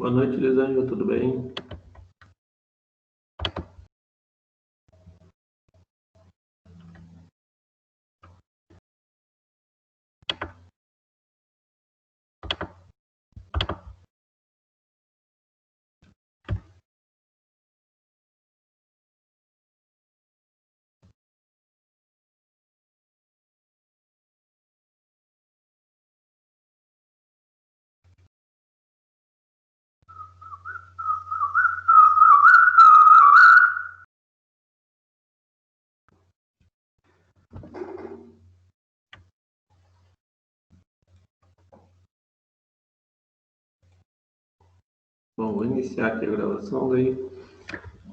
Boa noite, Lisângela, tudo bem? Bom, vou iniciar aqui a gravação, daí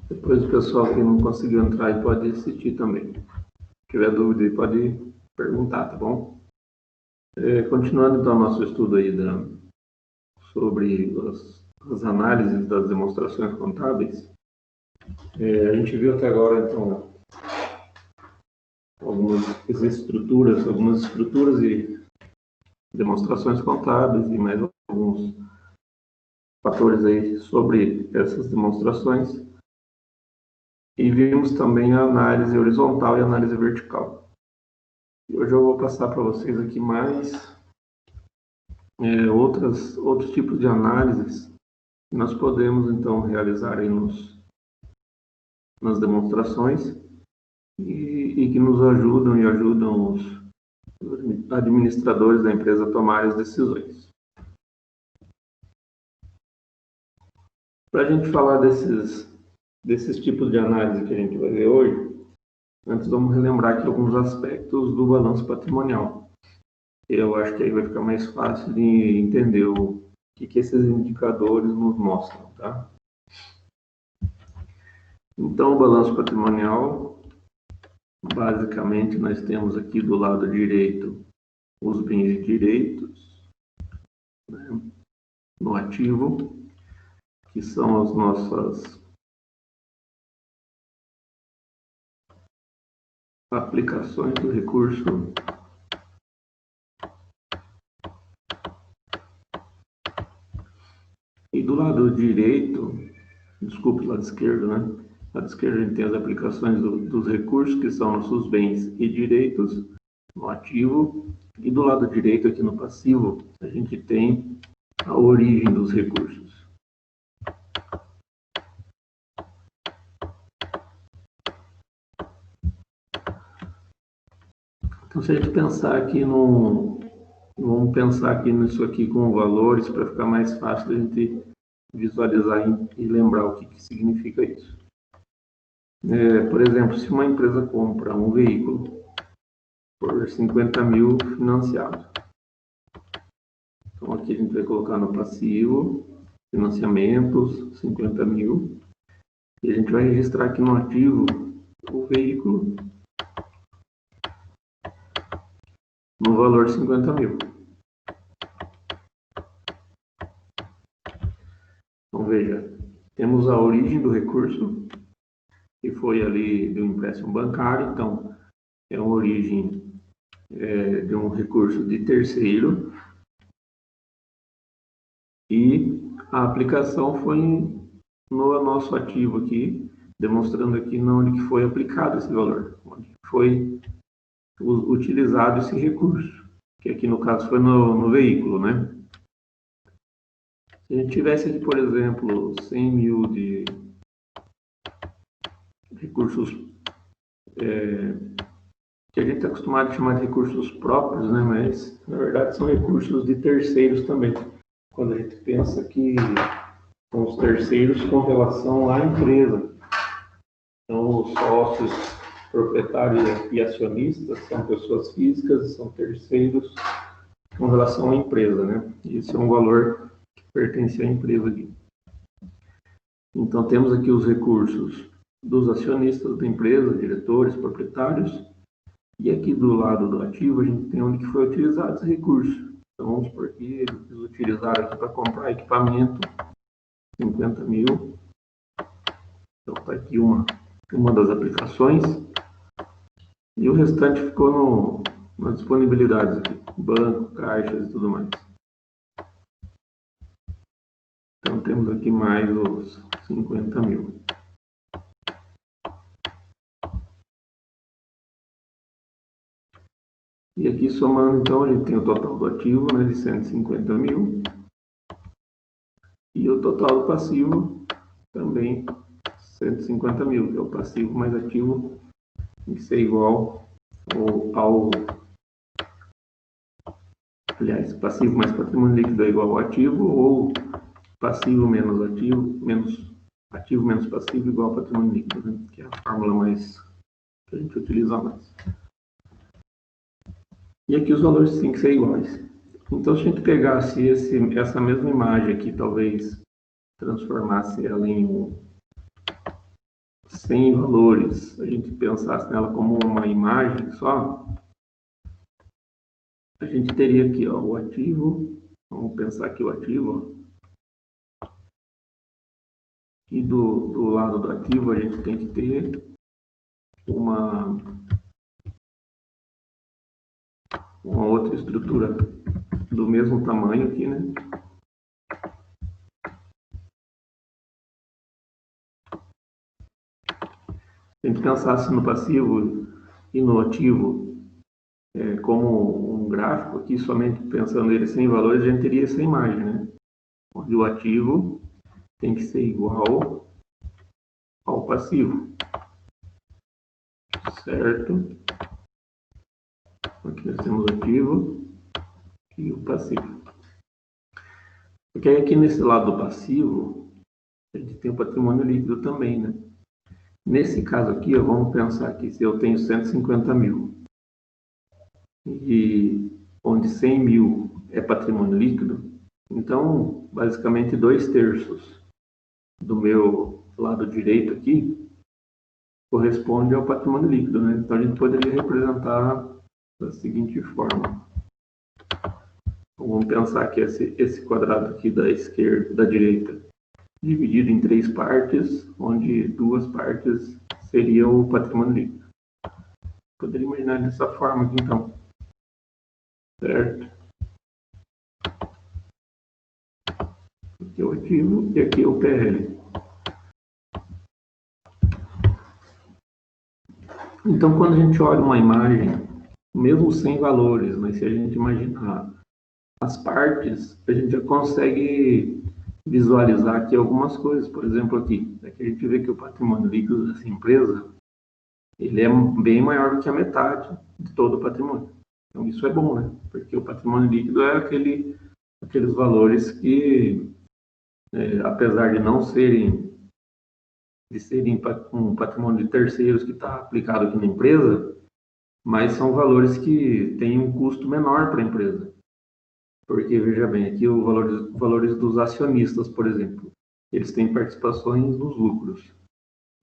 depois o pessoal que não conseguiu entrar aí pode assistir também. Se tiver dúvida aí pode perguntar, tá bom? Continuando então nosso estudo aí sobre as análises das demonstrações contábeis, a gente viu até agora então algumas estruturas e demonstrações contábeis e mais alguns fatores aí sobre essas demonstrações. E vimos também a análise horizontal e a análise vertical. E hoje eu vou passar para vocês aqui mais outros tipos de análises que nós podemos então realizar aí nas demonstrações e que nos ajudam e ajudam os administradores da empresa a tomar as decisões. Para a gente falar desses tipos de análise que a gente vai ver hoje, antes vamos relembrar aqui alguns aspectos do balanço patrimonial. Eu acho que aí vai ficar mais fácil de entender o que esses indicadores nos mostram, tá? Então, o balanço patrimonial, basicamente, nós temos aqui do lado direito os bens e direitos, né, no ativo, que são as nossas aplicações do recurso. E do lado direito, desculpe, lado esquerdo, né? Do lado esquerdo a gente tem as aplicações dos recursos, que são nossos bens e direitos, no ativo. E do lado direito, aqui no passivo, a gente tem a origem dos recursos. Então, se a gente pensar aqui vamos pensar aqui nisso aqui com valores, para ficar mais fácil a gente visualizar e lembrar o que significa isso. Por exemplo, se uma empresa compra um veículo por 50 mil financiado. Então, aqui a gente vai colocar no passivo, financiamentos, 50 mil. E a gente vai registrar aqui no ativo o veículo no valor de 50 mil. Então, veja, temos a origem do recurso, que foi ali do empréstimo bancário. Então, é uma origem de um recurso de terceiro. E a aplicação foi no nosso ativo aqui, demonstrando aqui onde que foi aplicado esse valor, onde foi utilizado esse recurso, que aqui no caso foi no veículo, né? Se a gente tivesse aqui, por exemplo, 100 mil de recursos que a gente está acostumado a chamar de recursos próprios, né? Mas na verdade são recursos de terceiros também. Quando a gente pensa que são os terceiros com relação à empresa. Então, os sócios, proprietários e acionistas são pessoas físicas, são terceiros com relação à empresa, né? Esse é um valor que pertence à empresa aqui. Então, temos aqui os recursos dos acionistas da empresa, diretores, proprietários, e aqui do lado do ativo a gente tem onde que foi utilizado esse recurso. Então, vamos supor que eles utilizaram aqui para comprar equipamento, 50 mil. Então, está aqui uma das aplicações. E o restante ficou nas disponibilidades aqui, banco, caixas e tudo mais. Então, temos aqui mais os 50 mil. E aqui somando, então, a gente tem o total do ativo, né, de 150 mil. E o total do passivo também 150 mil, que é o passivo mais ativo, tem que ser igual ao... Aliás, passivo mais patrimônio líquido é igual ao ativo, ou passivo menos ativo menos passivo igual ao patrimônio líquido, né? Que é a fórmula mais que a gente utiliza mais. E aqui os valores têm que ser iguais. Então, se a gente pegasse essa mesma imagem aqui, talvez transformasse ela em 100 valores, a gente pensasse nela como uma imagem só, a gente teria aqui, ó, o ativo. Vamos pensar aqui o ativo, ó. E do lado do ativo a gente tem que ter uma outra estrutura do mesmo tamanho aqui, né? Se a gente pensasse no passivo e no ativo como um gráfico aqui, somente pensando ele sem valores, a gente teria essa imagem, né? Onde o ativo tem que ser igual ao passivo, certo? Aqui nós temos o ativo e o passivo. Porque aí aqui nesse lado do passivo, a gente tem o patrimônio líquido também, né? Nesse caso aqui, ó, vamos pensar que se eu tenho 150 mil, e onde 100 mil é patrimônio líquido, então, basicamente, 2/3 do meu lado direito aqui corresponde ao patrimônio líquido, né? Então, a gente poderia representar da seguinte forma. Então, vamos pensar que esse quadrado aqui da esquerda, da direita, dividido em 3 partes, onde 2 partes seriam o patrimônio líquido. Poderia imaginar dessa forma aqui, então. Certo? Aqui é o ativo e aqui é o PL. Então, quando a gente olha uma imagem, mesmo sem valores, mas se a gente imaginar as partes, a gente já consegue visualizar aqui algumas coisas. Por exemplo, aqui a gente vê que o patrimônio líquido dessa empresa, ele é bem maior do que a metade de todo o patrimônio. Então, isso é bom, né? Porque o patrimônio líquido é aqueles valores que, apesar de não serem um patrimônio de terceiros que está aplicado aqui na empresa, mas são valores que têm um custo menor para a empresa. Porque, veja bem, aqui os valores dos acionistas, por exemplo, eles têm participações nos lucros,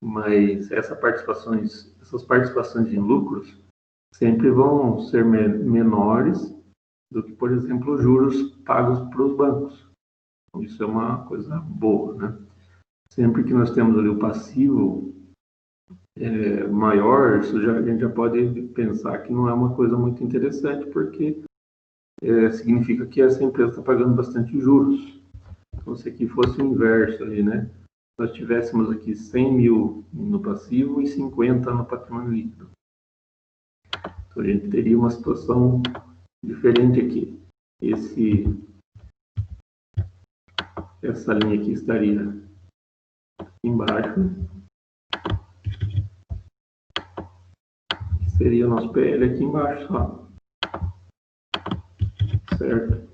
mas essas participações em lucros sempre vão ser menores do que, por exemplo, os juros pagos para os bancos. Então, isso é uma coisa boa, né? Sempre que nós temos ali o passivo maior, a gente já pode pensar que não é uma coisa muito interessante, porque significa que essa empresa está pagando bastante juros. Então, se aqui fosse o inverso ali, né? Nós tivéssemos aqui 100 mil no passivo e 50 no patrimônio líquido. Então, a gente teria uma situação diferente aqui. Essa linha aqui estaria embaixo, seria o nosso PL aqui embaixo só, certo?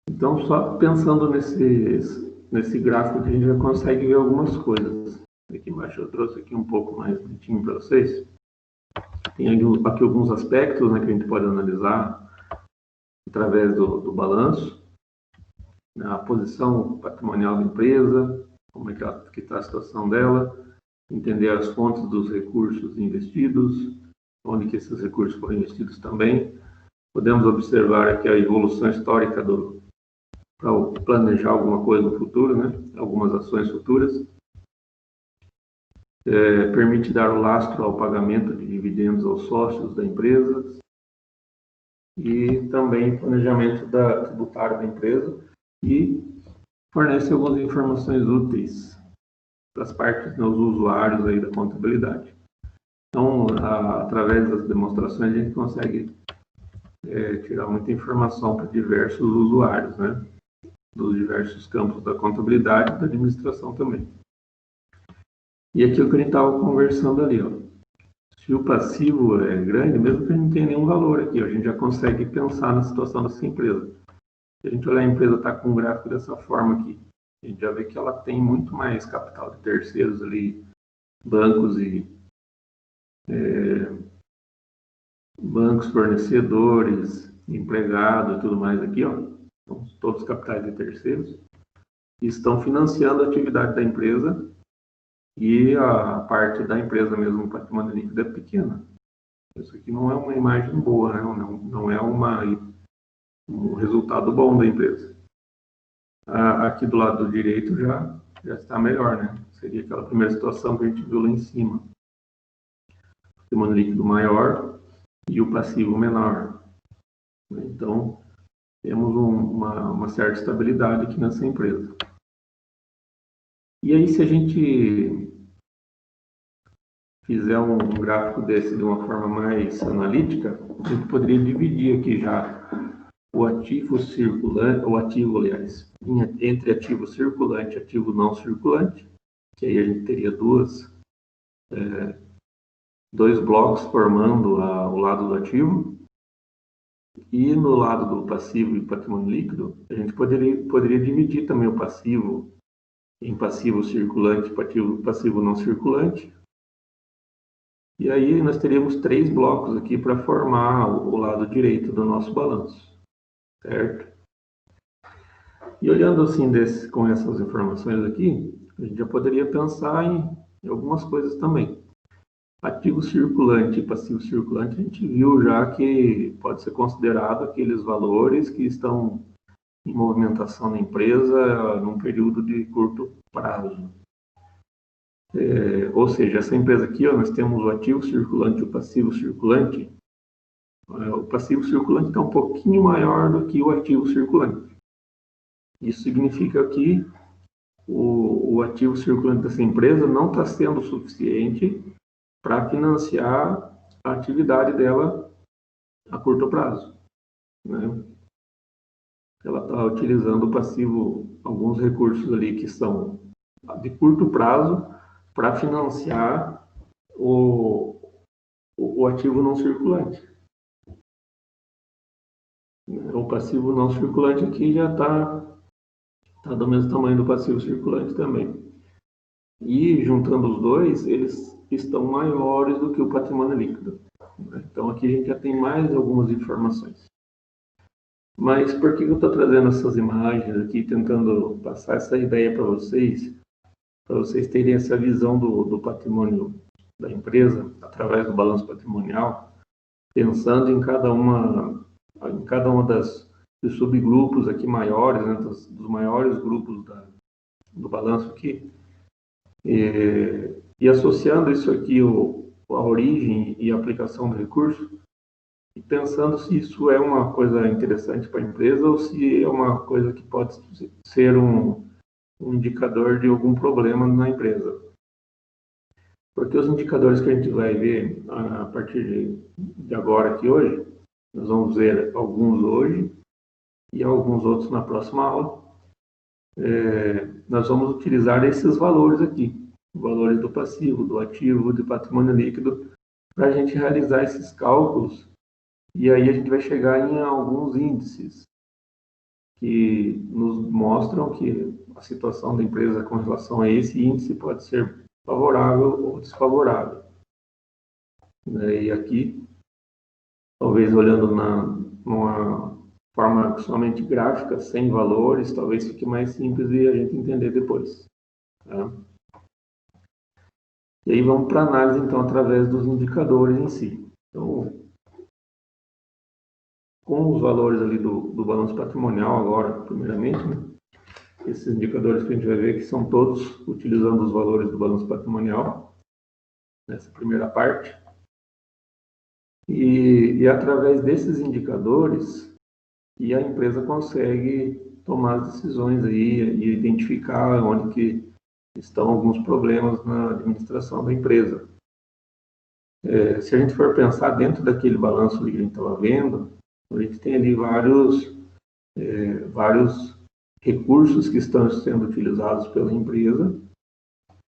Então, só pensando nesse gráfico que a gente já consegue ver algumas coisas. Aqui embaixo eu trouxe aqui um pouco mais bonitinho para vocês. Tem aqui alguns aspectos, né, que a gente pode analisar através do balanço, a posição patrimonial da empresa, como é que está a situação dela, entender as fontes dos recursos investidos, onde que esses recursos foram investidos também. Podemos observar aqui a evolução histórica para planejar alguma coisa no futuro, né? Algumas ações futuras. Permite dar o lastro ao pagamento de dividendos aos sócios da empresa e também planejamento tributário da empresa, e fornece algumas informações úteis das partes dos usuários aí da contabilidade. Então, através das demonstrações, a gente consegue tirar muita informação para diversos usuários, né? Dos diversos campos da contabilidade e da administração também. E aquilo que a gente estava conversando ali, ó. Se o passivo é grande, mesmo que a gente não tenha nenhum valor aqui, ó, a gente já consegue pensar na situação dessa empresa. Se a gente olhar a empresa está com um gráfico dessa forma aqui, a gente já vê que ela tem muito mais capital de terceiros ali, bancos e bancos, fornecedores, empregado e tudo mais aqui, ó. Então, todos os capitais de terceiros estão financiando a atividade da empresa e a parte da empresa mesmo, o patrimônio líquido é pequena. Isso aqui não é uma imagem boa, né? Não é um resultado bom da empresa. Aqui do lado direito já está melhor, né? Seria aquela primeira situação que a gente viu lá em cima. O patrimônio líquido maior e o passivo menor. Então, temos uma certa estabilidade aqui nessa empresa. E aí, se a gente fizer um gráfico desse de uma forma mais analítica, a gente poderia dividir aqui já o ativo circulante, o ativo, aliás, entre ativo circulante e ativo não circulante, que aí a gente teria dois blocos formando o lado do ativo, e no lado do passivo e patrimônio líquido, a gente poderia dividir também o passivo em passivo circulante e passivo não circulante. E aí nós teríamos 3 blocos aqui para formar o lado direito do nosso balanço, certo? E olhando assim com essas informações aqui, a gente já poderia pensar em algumas coisas também. Ativo circulante e passivo circulante, a gente viu já que pode ser considerado aqueles valores que estão em movimentação na empresa num período de curto prazo. Ou seja, essa empresa aqui, ó, nós temos o ativo circulante e o passivo circulante. O passivo circulante está um pouquinho maior do que o ativo circulante. Isso significa que o ativo circulante dessa empresa não está sendo suficiente para financiar a atividade dela a curto prazo, né? Ela está utilizando o passivo, alguns recursos ali que são de curto prazo para financiar o ativo não circulante. O passivo não circulante aqui já está do mesmo tamanho do passivo circulante também. E juntando os dois, eles estão maiores do que o patrimônio líquido. Então aqui a gente já tem mais algumas informações. Mas por que eu estou trazendo essas imagens aqui, tentando passar essa ideia para vocês terem essa visão do patrimônio da empresa, através do balanço patrimonial, pensando em cada uma dos subgrupos aqui maiores, né, dos maiores grupos do balanço aqui, e associando isso aqui, a origem e a aplicação do recurso, e pensando se isso é uma coisa interessante para a empresa ou se é uma coisa que pode ser um indicador de algum problema na empresa. Porque os indicadores que a gente vai ver a partir de agora, aqui hoje, nós vamos ver alguns hoje e alguns outros na próxima aula. Nós vamos utilizar esses valores aqui, valores do passivo, do ativo, do patrimônio líquido, para a gente realizar esses cálculos. E aí a gente vai chegar em alguns índices que nos mostram que a situação da empresa com relação a esse índice pode ser favorável ou desfavorável. E aqui, talvez olhando numa forma somente gráfica, sem valores, talvez fique mais simples e a gente entender depois. Tá? E aí vamos para a análise, então, através dos indicadores em si. Então, com os valores ali do balanço patrimonial agora, primeiramente, né? Esses indicadores que a gente vai ver que são todos utilizando os valores do balanço patrimonial, nessa primeira parte. E através desses indicadores, a empresa consegue tomar as decisões aí e identificar onde que estão alguns problemas na administração da empresa. Se a gente for pensar dentro daquele balanço que a gente estava vendo, a gente tem ali vários recursos que estão sendo utilizados pela empresa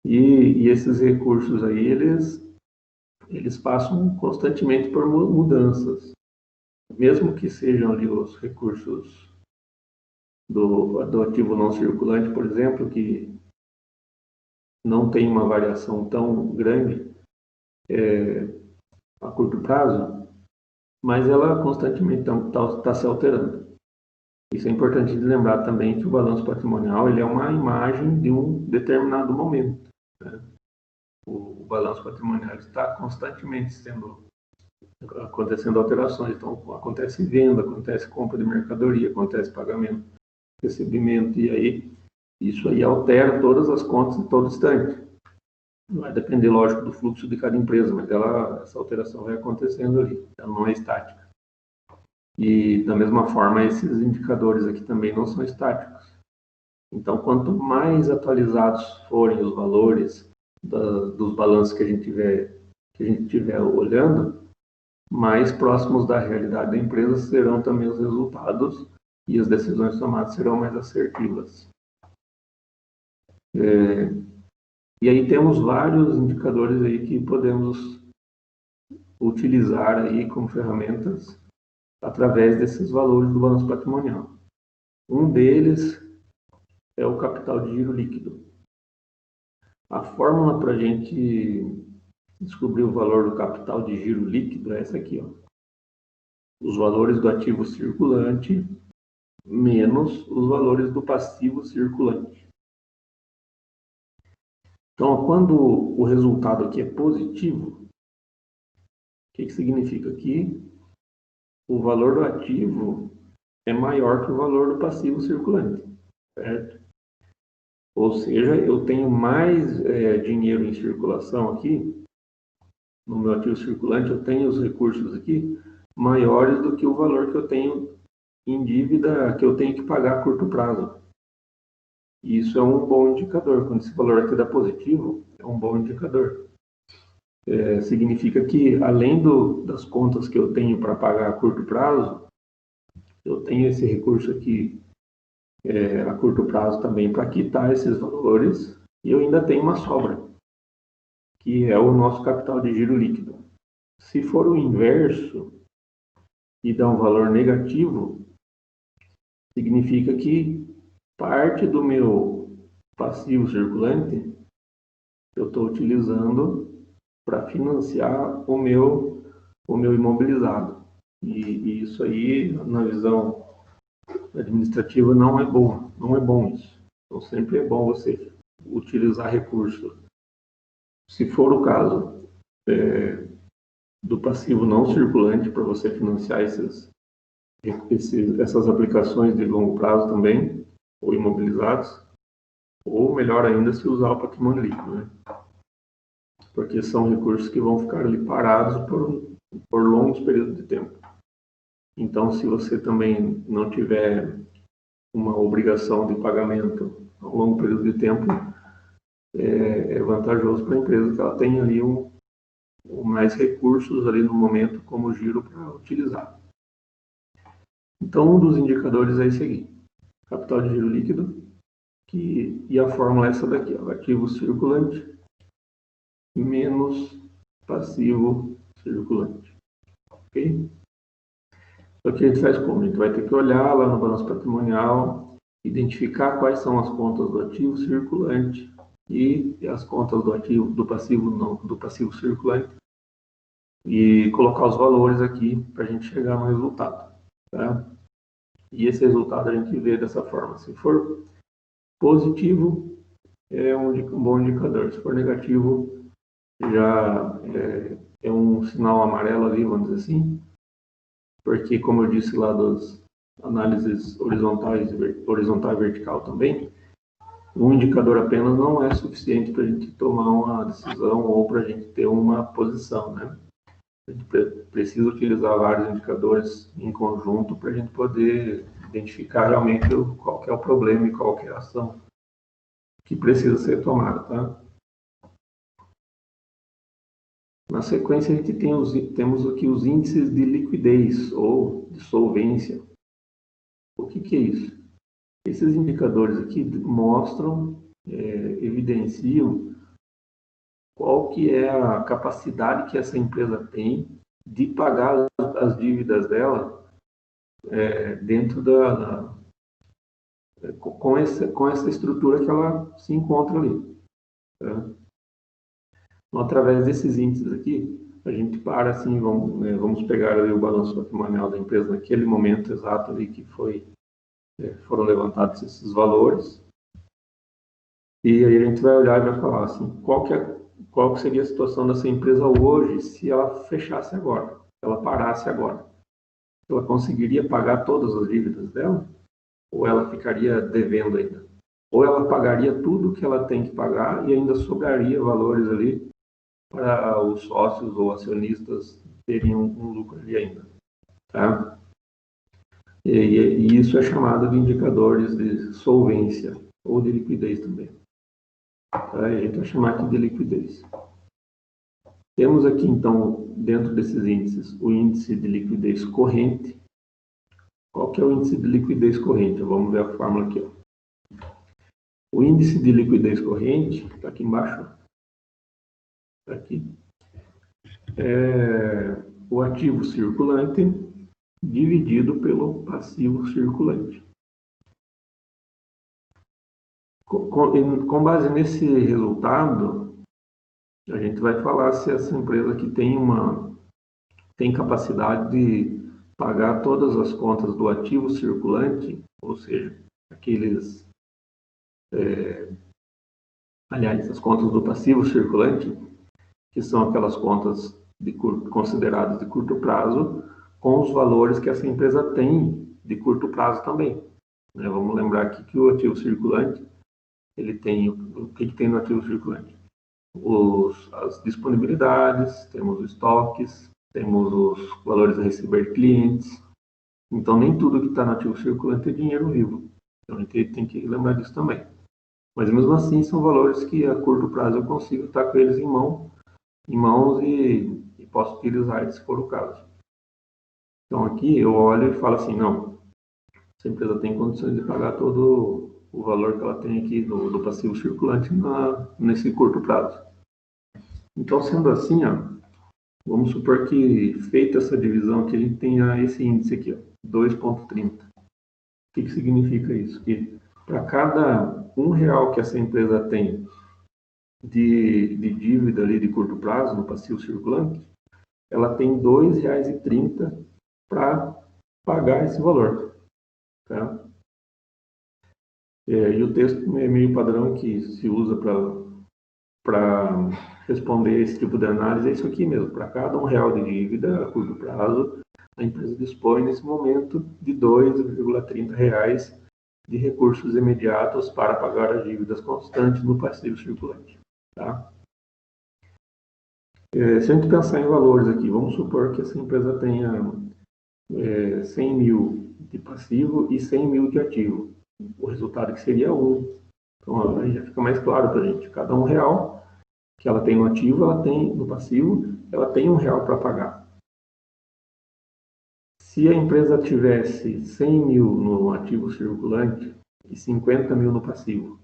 e esses recursos aí, eles passam constantemente por mudanças. Mesmo que sejam ali os recursos do ativo não circulante, por exemplo, que não tem uma variação tão grande a curto prazo, mas ela constantemente está se alterando. Isso é importante de lembrar também que o balanço patrimonial ele é uma imagem de um determinado momento, né? O balanço patrimonial está constantemente acontecendo alterações. Então, acontece venda, acontece compra de mercadoria, acontece pagamento, recebimento, e aí isso aí altera todas as contas em todo instante. Vai depender, lógico, do fluxo de cada empresa, mas essa alteração vai acontecendo ali, ela não é estática. E, da mesma forma, esses indicadores aqui também não são estáticos. Então, quanto mais atualizados forem os valores dos balanços que a gente tiver olhando, mais próximos da realidade da empresa serão também os resultados e as decisões tomadas serão mais assertivas. E aí temos vários indicadores aí que podemos utilizar aí como ferramentas através desses valores do balanço patrimonial. Um deles é o capital de giro líquido. A fórmula para a gente descobrir o valor do capital de giro líquido é essa aqui, ó. Os valores do ativo circulante menos os valores do passivo circulante. Então, quando o resultado aqui é positivo, o que significa? Que o valor do ativo é maior que o valor do passivo circulante, certo? Ou seja, eu tenho mais dinheiro em circulação aqui, no meu ativo circulante, eu tenho os recursos aqui maiores do que o valor que eu tenho em dívida, que eu tenho que pagar a curto prazo. E isso é um bom indicador. Quando esse valor aqui dá positivo, é um bom indicador. Significa que, além das contas que eu tenho para pagar a curto prazo, eu tenho esse recurso aqui a curto prazo também para quitar esses valores, e eu ainda tenho uma sobra, que é o nosso capital de giro líquido. Se for o inverso e dá um valor negativo, significa que parte do meu passivo circulante eu estou utilizando para financiar o meu imobilizado. E isso aí, na visão administrativa, não é bom isso. Então, sempre é bom você utilizar recurso. Se for o caso do passivo não circulante, para você financiar essas aplicações de longo prazo também, ou imobilizados, ou melhor ainda, se usar o patrimônio líquido, né? Porque são recursos que vão ficar ali parados por longos períodos de tempo. Então, se você também não tiver uma obrigação de pagamento a um longo período de tempo, é vantajoso para a empresa que ela tenha ali mais recursos ali no momento como giro para utilizar. Então, um dos indicadores é esse aqui, capital de giro líquido, e a fórmula é essa daqui, ó, ativo circulante menos passivo circulante. Ok? Só que a gente faz como? A gente vai ter que olhar lá no balanço patrimonial, identificar quais são as contas do ativo circulante e as contas do passivo circulante e colocar os valores aqui para a gente chegar no resultado, tá? E esse resultado a gente vê dessa forma. Se for positivo, é um bom indicador. Se for negativo, já é um sinal amarelo ali, vamos dizer assim, porque, como eu disse lá das análises horizontal e vertical também, um indicador apenas não é suficiente para a gente tomar uma decisão ou para a gente ter uma posição, né? A gente precisa utilizar vários indicadores em conjunto para a gente poder identificar realmente qual que é o problema e qual que é a ação que precisa ser tomada, tá? Na sequência, a gente temos aqui os índices de liquidez ou de solvência. O que é isso? Esses indicadores aqui mostram, evidenciam qual que é a capacidade que essa empresa tem de pagar as dívidas dela dentro com essa estrutura que ela se encontra ali. Tá? Então, através desses índices aqui, a gente para assim, vamos pegar ali o balanço patrimonial da empresa naquele momento exato ali que foram levantados esses valores, e aí a gente vai olhar e vai falar assim, qual que seria a situação dessa empresa hoje se ela fechasse agora, se ela parasse agora. Ela conseguiria pagar todas as dívidas dela? Ou ela ficaria devendo ainda? Ou ela pagaria tudo que ela tem que pagar e ainda sobraria valores ali para os sócios ou acionistas terem um lucro ali ainda, tá? E isso é chamado de indicadores de solvência ou de liquidez também. Tá? E a gente vai chamar aqui de liquidez. Temos aqui, então, dentro desses índices, o índice de liquidez corrente. Qual que é o índice de liquidez corrente? Vamos ver a fórmula aqui. Ó. O índice de liquidez corrente, está aqui embaixo, está aqui, é o ativo circulante dividido pelo passivo circulante. Com base nesse resultado, a gente vai falar se essa empresa aqui tem capacidade de pagar todas as contas do ativo circulante, ou seja, as contas do passivo circulante, que são aquelas contas consideradas de curto prazo, com os valores que essa empresa tem de curto prazo também. Vamos lembrar aqui que o ativo circulante, ele tem o que tem no ativo circulante? As disponibilidades, temos os estoques, temos os valores a receber clientes. Então, nem tudo que está no ativo circulante é dinheiro vivo. Então, a gente tem que lembrar disso também. Mas, mesmo assim, são valores que a curto prazo eu consigo estar com eles em mãos e posso utilizar eles se for o caso. Então, aqui eu olho e falo assim, não, essa empresa tem condições de pagar todo o valor que ela tem aqui do passivo circulante nesse curto prazo. Então, sendo assim, vamos supor que, feita essa divisão, que a gente tenha esse índice aqui, 2,30. O que significa isso? Que para cada R$1 que essa empresa tem de dívida ali de curto prazo, no passivo circulante, ela tem R$2,30 para pagar esse valor. Tá? E o texto é meio padrão que se usa para responder esse tipo de análise é isso aqui mesmo. Para cada R$1 de dívida a curto prazo, a empresa dispõe nesse momento de R$2,30 de recursos imediatos para pagar as dívidas constantes no passivo circulante. Tá? Se a gente pensar em valores aqui, vamos supor que essa empresa tenha 100 mil de passivo e 100 mil de ativo. O resultado que seria 1. Então, aí já fica mais claro para a gente. Cada R$1 que ela tem no ativo, ela tem no passivo, ela tem R$1 para pagar. Se a empresa tivesse 100 mil no ativo circulante e 50 mil no passivo,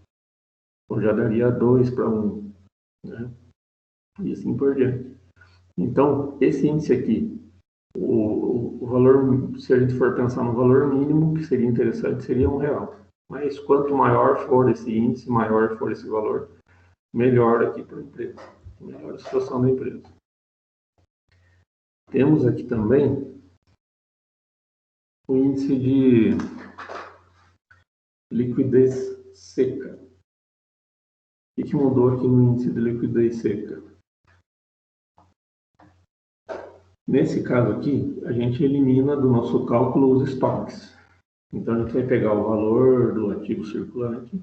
então já daria 2 para 1, né? E assim por diante. Então, esse índice aqui, o valor, se a gente for pensar no valor mínimo, que seria interessante, seria R$1. Mas quanto maior for esse índice, maior for esse valor, melhor aqui para a empresa, melhor a situação da empresa. Temos aqui também o índice de liquidez seca. O que mudou aqui no índice de liquidez seca? Nesse caso aqui, a gente elimina do nosso cálculo os estoques. Então, a gente vai pegar o valor do ativo circulante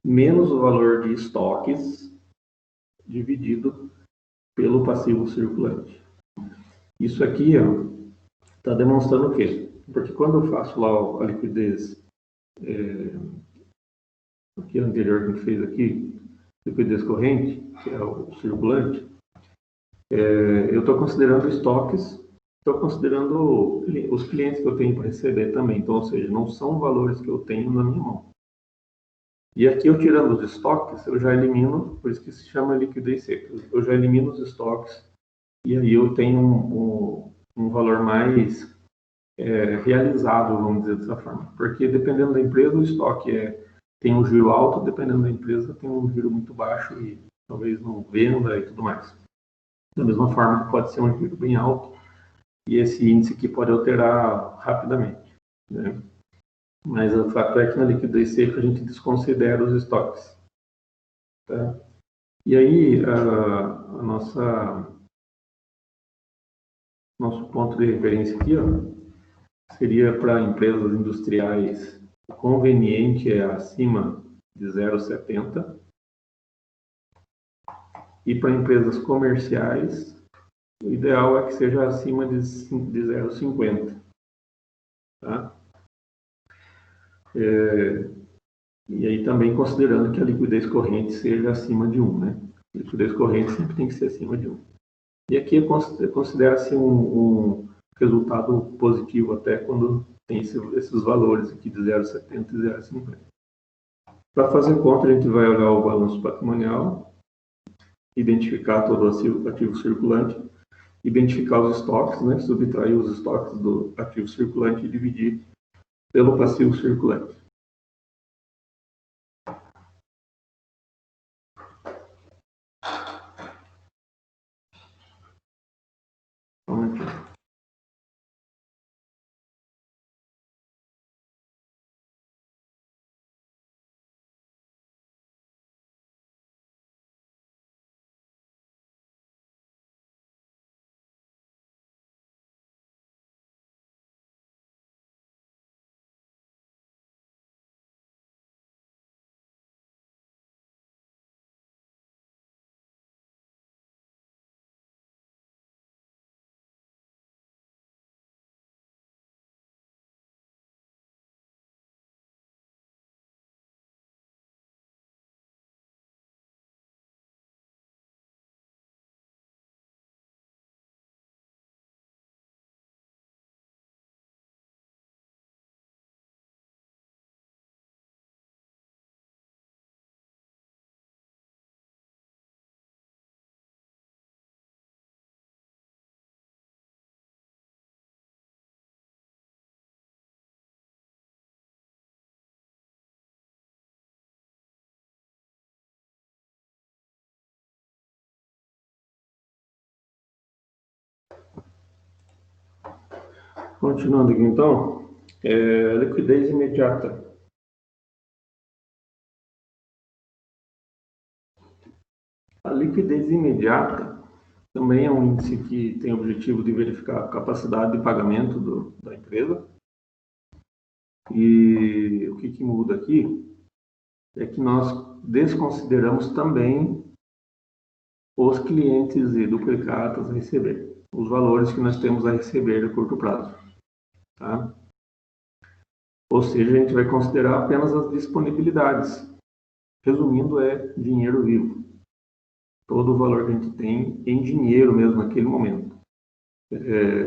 menos o valor de estoques dividido pelo passivo circulante. Isso aqui está demonstrando o quê? Porque quando eu faço lá a liquidez, aqui anterior que a gente fez aqui, liquidez corrente, que é o circulante, eu estou considerando estoques, estou considerando os clientes que eu tenho para receber também. Então, ou seja, não são valores que eu tenho na minha mão. E aqui eu tirando os estoques, eu já elimino, por isso que se chama liquidez seca. Eu já elimino os estoques e aí eu tenho um valor mais realizado, vamos dizer dessa forma. Porque dependendo da empresa, o estoque tem um giro alto, dependendo da empresa, tem um giro muito baixo e talvez não venda e tudo mais. Da mesma forma que pode ser um giro bem alto e esse índice aqui pode alterar rapidamente, né? Mas o fato é que na liquidez seca a gente desconsidera os estoques, tá? E aí, nosso ponto de referência aqui, ó, seria para empresas industriais, o conveniente é acima de 0,70 e para empresas comerciais, o ideal é que seja acima de 0,50, tá? E aí também considerando que a liquidez corrente seja acima de 1, né? A liquidez corrente sempre tem que ser acima de 1. E aqui considera-se um resultado positivo até quando tem esses valores aqui de 0,70 e 0,50. Para fazer conta, a gente vai olhar o balanço patrimonial, identificar todo o ativo circulante, identificar os estoques, né? Subtrair os estoques do ativo circulante e dividir pelo passivo circulante. Vamos aqui. Continuando aqui então, liquidez imediata. A liquidez imediata também é um índice que tem o objetivo de verificar a capacidade de pagamento da empresa. E o que muda aqui é que nós desconsideramos também os clientes e duplicatas a receber, os valores que nós temos a receber a curto prazo, tá? Ou seja, a gente vai considerar apenas as disponibilidades. Resumindo, é dinheiro vivo. Todo o valor que a gente tem em dinheiro mesmo naquele momento.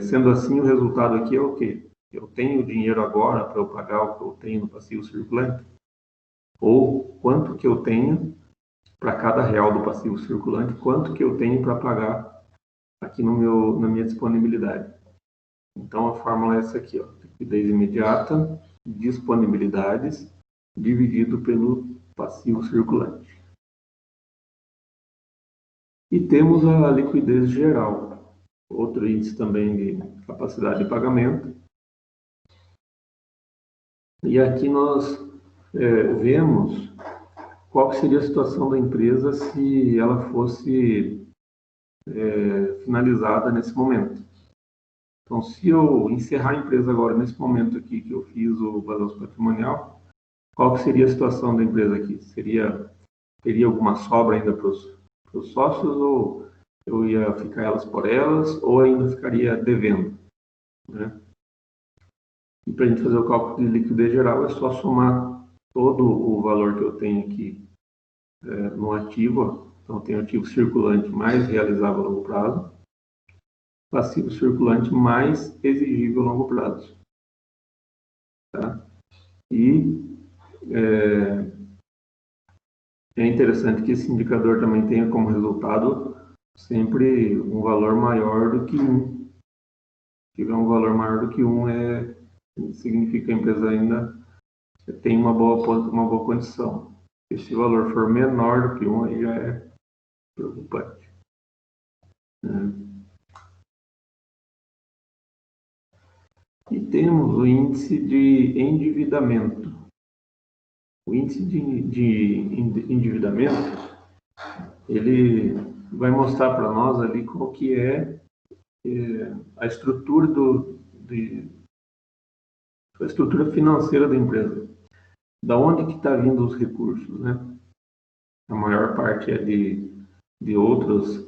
Sendo assim, o resultado aqui é o quê? Eu tenho dinheiro agora para eu pagar o que eu tenho no passivo circulante? Ou quanto que eu tenho para cada real do passivo circulante, quanto que eu tenho para pagar aqui na minha disponibilidade? Então, a fórmula é essa aqui, ó, liquidez imediata, disponibilidades, dividido pelo passivo circulante. E temos a liquidez geral, outro índice também de capacidade de pagamento. E aqui nós vemos qual seria a situação da empresa se ela fosse finalizada nesse momento. Então, se eu encerrar a empresa agora, nesse momento aqui que eu fiz o balanço patrimonial, qual que seria a situação da empresa aqui? Teria alguma sobra ainda para os sócios, ou eu ia ficar elas por elas, ou ainda ficaria devendo, né? E para a gente fazer o cálculo de liquidez geral é só somar todo o valor que eu tenho aqui no ativo. Ó. Então, tem ativo circulante mais realizável a longo prazo, passivo circulante mais exigível a longo prazo. Tá? E é interessante que esse indicador também tenha como resultado sempre um valor maior do que 1. Se tiver um valor maior do que 1, significa que a empresa ainda tem uma boa condição. Se esse valor for menor do que 1, aí já é preocupante. E temos o índice de endividamento. O índice de endividamento, ele vai mostrar para nós ali qual que é a estrutura a estrutura financeira da empresa. Da onde que está vindo os recursos, né? A maior parte é de outros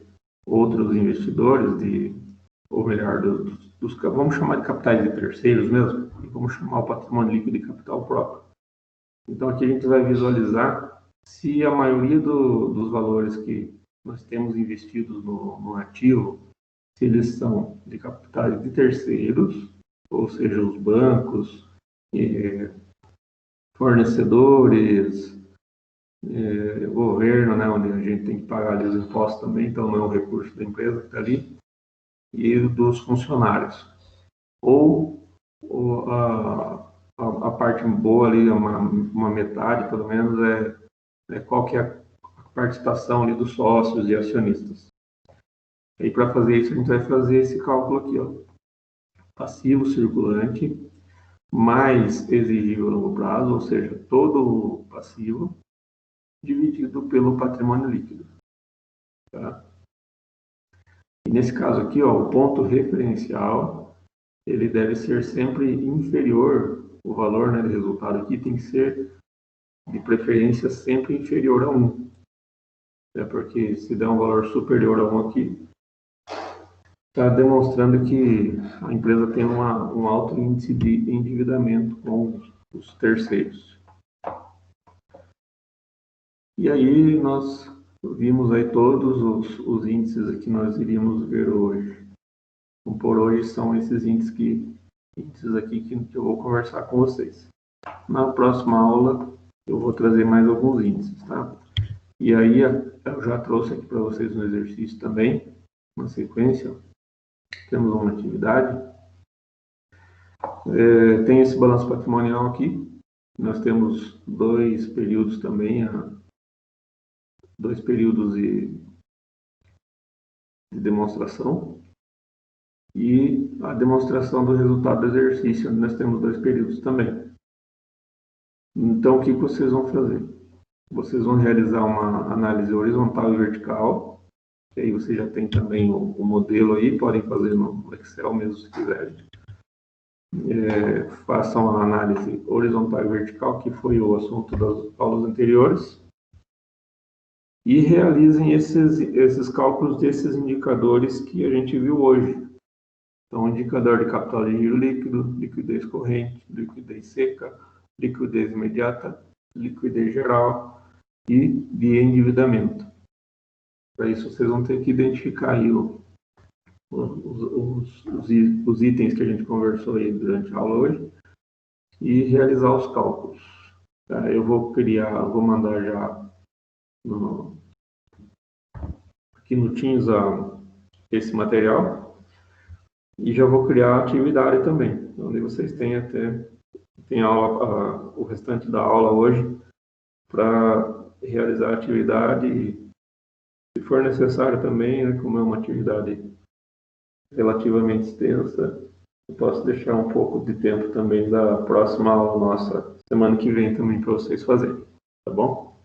investidores, ou melhor, vamos chamar de capitais de terceiros mesmo, e vamos chamar o patrimônio líquido de capital próprio. Então aqui a gente vai visualizar se a maioria dos valores que nós temos investidos no ativo, se eles são de capitais de terceiros, ou seja, os bancos, fornecedores, governo, né, onde a gente tem que pagar ali os impostos também, então não é um recurso da empresa que está ali, e dos funcionários. Ou a parte boa ali, uma metade pelo menos, qual que é a participação ali dos sócios e acionistas. E para fazer isso a gente vai fazer esse cálculo aqui, ó. Passivo circulante mais exigível a longo prazo, ou seja, todo o passivo dividido pelo patrimônio líquido. Tá? E nesse caso aqui, ó, o ponto referencial, ele deve ser sempre inferior, o valor, né, de resultado aqui tem que ser, de preferência, sempre inferior a 1. Porque se der um valor superior a 1 aqui, está demonstrando que a empresa tem um alto índice de endividamento com os terceiros. E aí nós vimos aí todos os índices que nós iríamos ver hoje. Então, por hoje são esses índices aqui que eu vou conversar com vocês. Na próxima aula eu vou trazer mais alguns índices, tá? E aí eu já trouxe aqui para vocês um exercício também, uma sequência. Temos uma atividade. Tem esse balanço patrimonial aqui. Nós temos 2 períodos também, 2 períodos de demonstração. E a demonstração do resultado do exercício, onde nós temos 2 períodos também. Então, o que vocês vão fazer? Vocês vão realizar uma análise horizontal e vertical, que aí você já tem também o modelo aí, podem fazer no Excel mesmo se quiserem. Façam a análise horizontal e vertical, que foi o assunto das aulas anteriores, e realizem esses cálculos desses indicadores que a gente viu hoje. Então, indicador de capital de giro líquido, liquidez corrente, liquidez seca, liquidez imediata, liquidez geral e de endividamento. Para isso, vocês vão ter que identificar aí os itens que a gente conversou aí durante a aula hoje e realizar os cálculos. Tá? Eu vou mandar já aqui no Teams esse material e já vou criar a atividade também, onde vocês têm aula, o restante da aula hoje para realizar a atividade e, se for necessário também, né, como é uma atividade relativamente extensa, eu posso deixar um pouco de tempo também da próxima aula nossa, semana que vem também, para vocês fazerem, tá bom?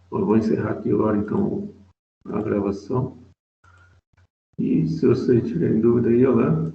Eu vou encerrar aqui agora, então, a gravação. E se vocês tiverem dúvida aí, olá,